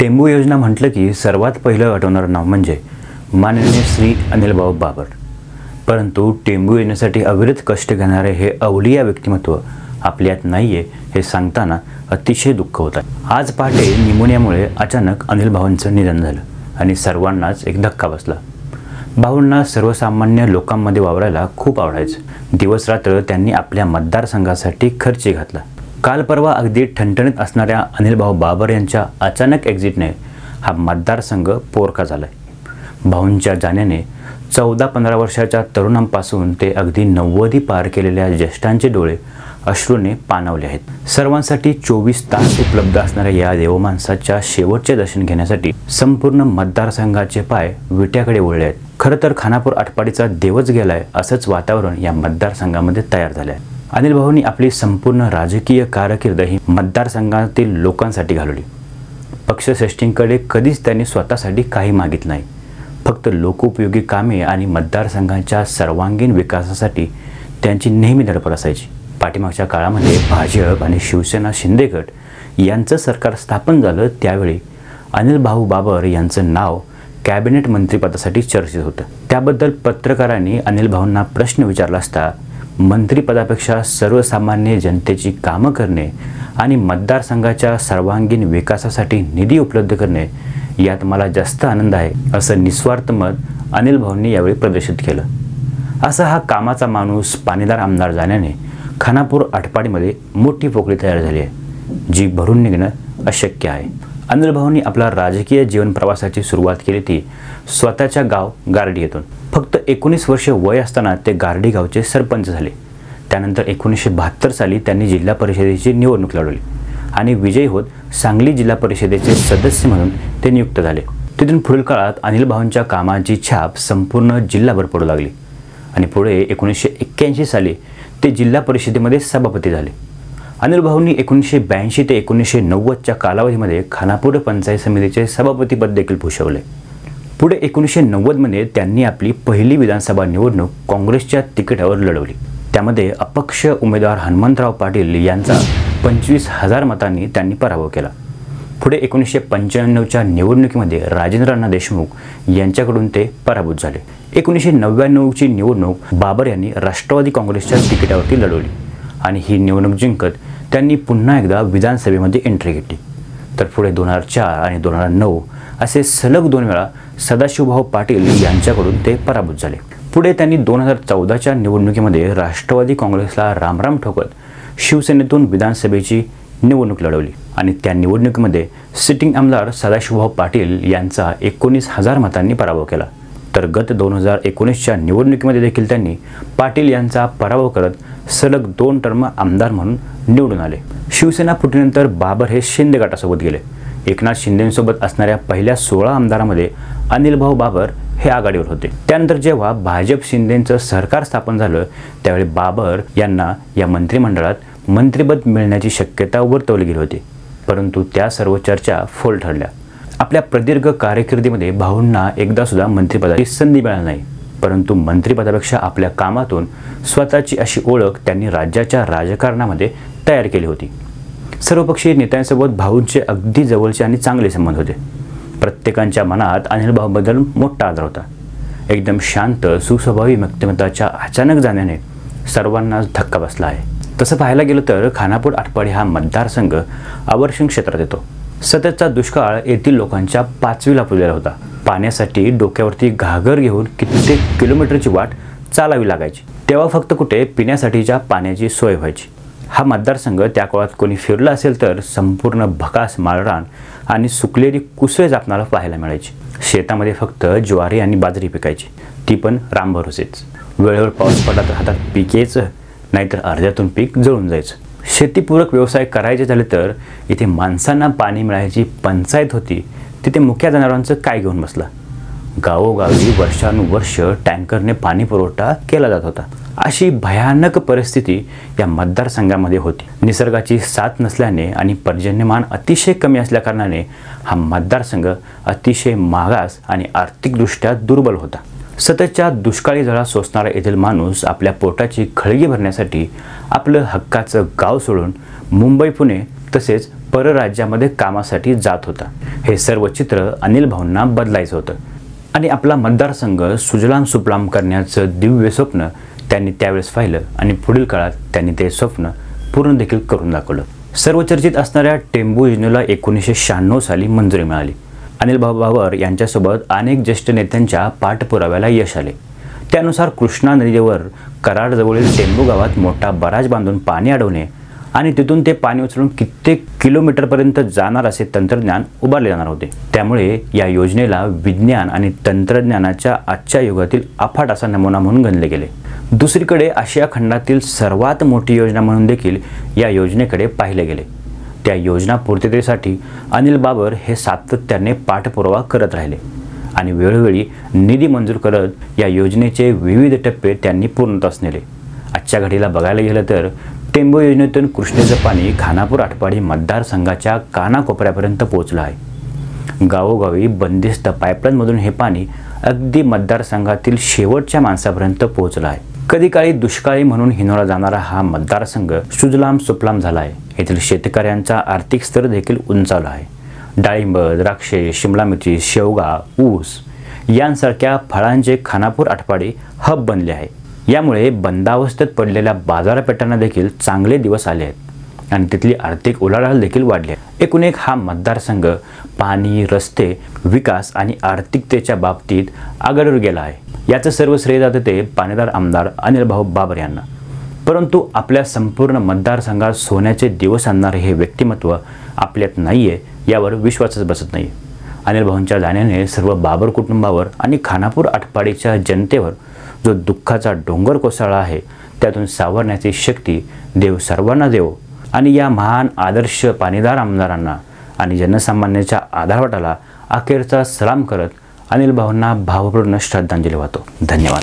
टेंबू योजना म्हटलं की सर्वात पहिलं आठवणारं नाव म्हणजे माननीय श्री अनिलभाऊ बाबर। परंतु टेंबू योजनेसाठी अविरत कष्ट घेणारे हे अवलिया व्यक्तिमत्व आपल्यात नाहीये हे सांगताना अतिशय दुःख होत आहे। आज पहाटे निमोनियामुळे अचानक अनिलभाऊंचं निधन झालं आणि सर्वांनाच एक धक्का बसला। भाऊंना सर्वसामान्य लोकांमध्ये वावरायला खूप आवडायचं। दिवस रात्र त्यांनी आपल्या मतदारसंघासाठी खर्ची घातला। काल परवा अगदी ठणठणीत असणाऱ्या अनिलभाऊ बाबर यांच्या अचानक एक्झिटने हा मतदारसंघ पोरका झालाय। भाऊंच्या जाण्याने 14-15 वर्षाच्या तरुणांपासून ते अगदी 90 पार केलेल्या ज्येष्ठांचे डोळे अश्रूने पाणावले आहेत। सर्वांसाठी 24 तास उपलब्ध असणाऱ्या या देवमाणसाच्या शेवटचे दर्शन घेण्यासाठी संपूर्ण मतदारसंघाचे पाय विट्याकडे वळले आहेत। खरं तर खानापूर आटपाडीचा देवच गेलाय असंच वातावरण या मतदारसंघामध्ये तयार झाले आहे। अनिल भाऊंनी आपली संपूर्ण राजकीय कारकीर्द ही मतदारसंघातील लोकांसाठी घालवली। पक्षश्रेष्ठींकडे कधीच त्यांनी स्वतःसाठी काही मागितलं नाही। फक्त लोकोपयोगी कामे आणि मतदारसंघाच्या सर्वांगीण विकासासाठी त्यांची नेहमी धडपड असायची। पाठीमागच्या काळामध्ये भाजप आणि शिवसेना शिंदे गट यांचं सरकार स्थापन झालं त्यावेळी अनिलभाऊ बाबर यांचं नाव कॅबिनेट मंत्रिपदासाठी चर्चेत होतं। त्याबद्दल पत्रकारांनी अनिलभाऊंना प्रश्न विचारला असता मंत्रिपदापेक्षा सर्वसामान्य जनतेची कामं करणे आणि मतदारसंघाच्या सर्वांगीण विकासासाठी निधी उपलब्ध करणे यात मला जास्त आनंद आहे असं निस्वार्थ मत अनिलभाऊंनी यावेळी प्रदर्शित केलं। असा हा कामाचा माणूस पाणीदार आमदार झाल्याने खानापूर आटपाडीमध्ये मोठी पोकळी तयार झाली आहे जी भरून निघणं अशक्य आहे। अनिलभाऊंनी आपला राजकीय जीवन प्रवासाची सुरुवात केली ती स्वतःच्या गाव गारडी येथून। फक्त 19 वर्ष वय असताना ते गारडी गावचे सरपंच झाले। त्यानंतर 1972 साली त्यांनी जिल्हा परिषदेची निवडणूक लढवली आणि विजयी होत सांगली जिल्हा परिषदेचे सदस्य म्हणून ते नियुक्त झाले। तिथून पुढील काळात अनिलभाऊंच्या कामाची छाप संपूर्ण जिल्हाभर पडू लागली आणि पुढे 1981 साली ते जिल्हा परिषदेमध्ये सभापती झाले। अनिलभाऊंनी 1982 ते 1990च्या कालावधीमध्ये खानापूर पंचायत समितीचे सभापतीपद देखील भूषवले। पुढे 1990 मध्ये त्यांनी आपली पहिली विधानसभा निवडणूक काँग्रेसच्या तिकिटावर लढवली। त्यामध्ये अपक्ष उमेदवार हनुमंतराव पाटील यांचा 25,000 मतांनी त्यांनी पराभव केला। पुढे 1995च्या निवडणुकीमध्ये राजेंद्र देशमुख यांच्याकडून ते पराभूत झाले। 1999ची निवडणूक बाबर यांनी राष्ट्रवादी काँग्रेसच्या तिकिटावरती लढवली आणि ही निवडणूक जिंकत त्यांनी पुन्हा एकदा विधानसभेमध्ये एंट्री घेतली। तर पुढे 2004 आणि 2009 असे सलग 2 वेळा सदाशिवभाऊ पाटील यांच्याकडून ते पराभूत झाले। पुढे त्यांनी 2014च्या निवडणुकीमध्ये राष्ट्रवादी काँग्रेसला रामराम ठोकत शिवसेनेतून विधानसभेची निवडणूक लढवली आणि त्या निवडणुकीमध्ये सिटिंग आमदार सदाशिवभाऊ पाटील यांचा 19,000 मतांनी पराभव केला। तर गत 2019च्या निवडणुकीमध्ये देखील त्यांनी पाटील यांचा पराभव करत सलग 2 टर्म आमदार म्हणून निवडून आले। शिवसेना फुटीनंतर बाबर हे शिंदे गटासोबत गेले। एकनाथ शिंदेंसोबत असणाऱ्या पहिल्या 16 आमदारांमध्ये अनिलभाऊ बाबर हे आघाडीवर होते। त्यानंतर जेव्हा भाजप शिंदेंचं सरकार स्थापन झालं त्यावेळी बाबर यांना या मंत्रिमंडळात मंत्रिपद मिळण्याची शक्यता वर्तवली गेली होती, परंतु त्या सर्व चर्चा फोल ठरल्या। आपल्या प्रदीर्घ कारकिर्दीमध्ये भाऊंना एकदा सुद्धा मंत्रिपदाची संधी मिळाली नाही, परंतु मंत्रिपदापेक्षा आपल्या कामातून स्वतःची अशी ओळख त्यांनी राज्याच्या राजकारणामध्ये तयार केली होती। सर्वपक्षीय नेत्यांसोबत भाऊंचे अगदी जवळचे आणि चांगले संबंध होते। प्रत्येकांच्या मनात अनिलभाऊंबद्दल मोठा आदर होता। एकदम शांत सुस्वभावी व्यक्तिमत्वाच्या अचानक जाण्याने सर्वांनाच धक्का बसला आहे। तसं पाहायला गेलं तर खानापूर आटपाडी हा मतदारसंघ आवर्षण क्षेत्रात येतो। सततचा दुष्काळ येथील लोकांच्या 5वीला पुरलेला होता। पाण्यासाठी डोक्यावरती घागर घेऊन कित्येक किलोमीटरची वाट चालावी लागायची। तेव्हा फक्त कुठे पिण्यासाठीच्या पाण्याची सोय व्हायची। हा मतदारसंघ त्या काळात कोणी फिरला असेल तर संपूर्ण भकास माळरान आणि सुकलेली कुसळे आपणाला पाहायला मिळायची। शेतामध्ये फक्त ज्वारी आणि बाजरी पिकायची, ती पण रामभरोसेच। वेळेवर पाऊस पडला तर हातात पीक यायचं, नाहीतर अर्ध्यातून पीक जळून जायचं। शेतीपूरक व्यवसाय करायचे झाले तर इथे माणसांना पाणी मिळायची पंचायत होती, तिथे मुख्य जनावरांचं काय घेऊन बसला। गावोगावी वर्षानुवर्ष टँकरने पाणी पुरवठा केला जात होता। अशी भयानक परिस्थिती या मतदारसंघामध्ये होती। निसर्गाची साथ नसल्याने आणि पर्जन्यमान अतिशय कमी असल्याकारणाने हा मतदारसंघ अतिशय मागास आणि आर्थिकदृष्ट्या दुर्बल होता। सततच्या दुष्काळी झळा सोसणारा येथील माणूस आपल्या पोटाची खळगी भरण्यासाठी आपलं हक्काचं गाव सोडून मुंबई पुणे तसेच परराज्यामध्ये कामासाठी जात होता। हे सर्व चित्र अनिल भाऊंना बदलायचं होतं आणि आपला मतदारसंघ सुजलाम सुफलाम करण्याचं दिव्य स्वप्न त्यांनी त्यावेळेस पाहिलं आणि पुढील काळात त्यांनी ते स्वप्न पूर्ण देखील करून दाखवलं। सर्वचर्चित असणाऱ्या टेंबू योजनेला 1996 साली मंजुरी मिळाली। अनिल भाऊ बाबर यांच्यासोबत अनेक ज्येष्ठ नेत्यांच्या पाठपुराव्याला यश आले। त्यानुसार कृष्णा नदीवर कराडजवळील टेंबू गावात मोठा बराज बांधून पाणी अडवणे आणि तिथून ते पाणी उचलून कित्येक किलोमीटरपर्यंत जाणार असे तंत्रज्ञान उभारले जाणार होते। त्यामुळे या योजनेला विज्ञान आणि तंत्रज्ञानाच्या आजच्या युगातील अफाट असा नमुना म्हणून गणले गेले। दुसरीकडे आशिया खंडातील सर्वात मोठी योजना म्हणून देखील या योजनेकडे पाहिले गेले। त्या योजना पूर्ततेसाठी अनिल बाबर हे सातत्याने पाठपुरावा करत राहिले आणि वेळोवेळी निधी मंजूर करत या योजनेचे विविध टप्पे त्यांनी पूर्णत्वास नेले। आजच्या घडीला बघायला गेलं तर टेंबू योजनेतून कृष्णेचं पाणी खानापूर आटपाडी मतदारसंघाच्या कानाकोपऱ्यापर्यंत पोहोचलं आहे। गावोगावी बंदिस्त पाईपलाईनमधून हे पाणी अगदी मतदारसंघातील शेवटच्या माणसापर्यंत पोहोचलं आहे। कधी काळी दुष्काळी म्हणून हिनवला जाणारा हा मतदारसंघ सुजलाम सुफलाम झाला आहे। येथील शेतकऱ्यांचा आर्थिक स्तर देखील उंचावला आहे। डाळिंब, द्राक्षे, शिमला मिरची, शेवगा, ऊस यांसारख्या फळांचे खानापूर आटपाडी हब बनले आहे। यामुळे बंदावस्थेत पडलेल्या बाजारपेठांना देखील चांगले दिवस आले आहेत आणि तिथली आर्थिक उलाढाल देखील वाढली आहे। एकूण एक हा मतदारसंघ पाणी, रस्ते, विकास आणि आर्थिकतेच्या बाबतीत आघाडीवर गेला आहे। याचं सर्व श्रेय जातं ते पाणीदार आमदार अनिल भाऊ बाबर यांना। परंतु आपल्या संपूर्ण मतदारसंघात सोन्याचे दिवस आणणारे हे व्यक्तिमत्व आपल्यात नाहीये यावर विश्वासच बसत नाही। अनिल भाऊंच्या जाण्याने सर्व बाबर कुटुंबावर आणि खानापूर आटपाडीच्या जनतेवर जो दुःखाचा डोंगर कोसळला आहे त्यातून सावरण्याची शक्ती देव सर्वांना देव आणि या महान आदर्श पाणीदार आमदारांना आणि जनसामान्याच्या आधारवटाला अखेरचा सलाम करत अनिल भाऊंना भावपूर्ण श्रद्धांजली वाहतो। धन्यवाद।